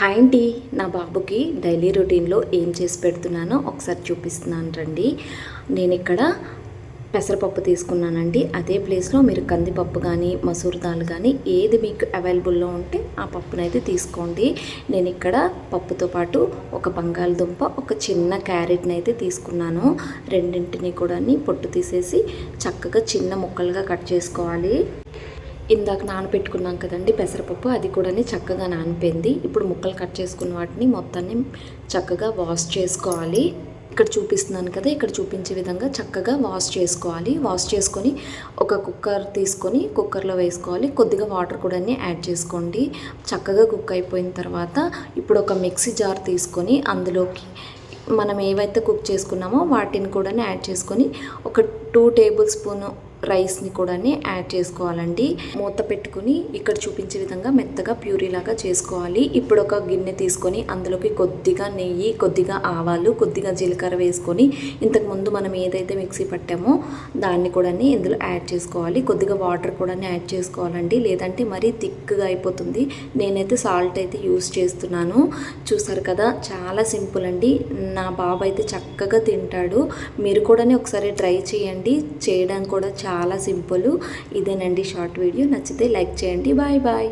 Hi అండి, నా బాబుకి డైలీ రొటీన్లో ఏం చేసి పెడుతున్నానో ఒకసారి చూపిస్తున్నాను రండి. నేను ఇక్కడ పెసరపప్పు తీసుకున్నానండి. అదే ప్లేస్లో మీరు కందిపప్పు కానీ మసూర్ దాల్ కానీ ఏది మీకు అవైలబుల్లో ఉంటే ఆ పప్పునైతే తీసుకోండి. నేను ఇక్కడ పప్పుతో పాటు ఒక బంగాళదుంప, ఒక చిన్న క్యారెట్ని అయితే తీసుకున్నాను. రెండింటిని కూడా పొట్టు తీసేసి చక్కగా చిన్న ముక్కలుగా కట్ చేసుకోవాలి. ఇందాక నానబెట్టుకున్నాం కదండి పెసరపప్పు, అది కూడా చక్కగా నానిపోయింది. ఇప్పుడు ముక్కలు కట్ చేసుకున్న వాటిని మొత్తాన్ని చక్కగా వాష్ చేసుకోవాలి. ఇక్కడ చూపిస్తున్నాను కదా, ఇక్కడ చూపించే విధంగా చక్కగా వాష్ చేసుకోవాలి. వాష్ చేసుకొని ఒక కుక్కర్ తీసుకొని కుక్కర్లో వేసుకోవాలి. కొద్దిగా వాటర్ కూడా యాడ్ చేసుకోండి. చక్కగా కుక్ అయిపోయిన తర్వాత ఇప్పుడు ఒక మిక్సీ జార్ తీసుకొని అందులోకి మనం ఏవైతే కుక్ చేసుకున్నామో వాటిని కూడా యాడ్ చేసుకొని ఒక 2 టేబుల్ స్పూన్ రైస్ని కూడా యాడ్ చేసుకోవాలండి. మూత పెట్టుకుని ఇక్కడ చూపించే విధంగా మెత్తగా ప్యూరీలాగా చేసుకోవాలి. ఇప్పుడు ఒక గిన్నె తీసుకొని అందులోకి కొద్దిగా నెయ్యి, కొద్దిగా ఆవాలు, కొద్దిగా జీలకర్ర వేసుకొని ఇంతకుముందు మనం ఏదైతే మిక్సీ పట్టామో దాన్ని కూడా ఇందులో యాడ్ చేసుకోవాలి. కొద్దిగా వాటర్ కూడా యాడ్ చేసుకోవాలండి, లేదంటే మరీ థిక్గా అయిపోతుంది. నేనైతే సాల్ట్ అయితే యూస్ చేస్తున్నాను. చూసారు కదా, చాలా సింపుల్ అండి. నా బాబు అయితే చక్కగా తింటాడు. మీరు కూడా ఒకసారి ట్రై చేయండి. చేయడం కూడా చాలా సింపుల్. ఇదేనండి షార్ట్ వీడియో. నచ్చితే లైక్ చేయండి. Bye bye.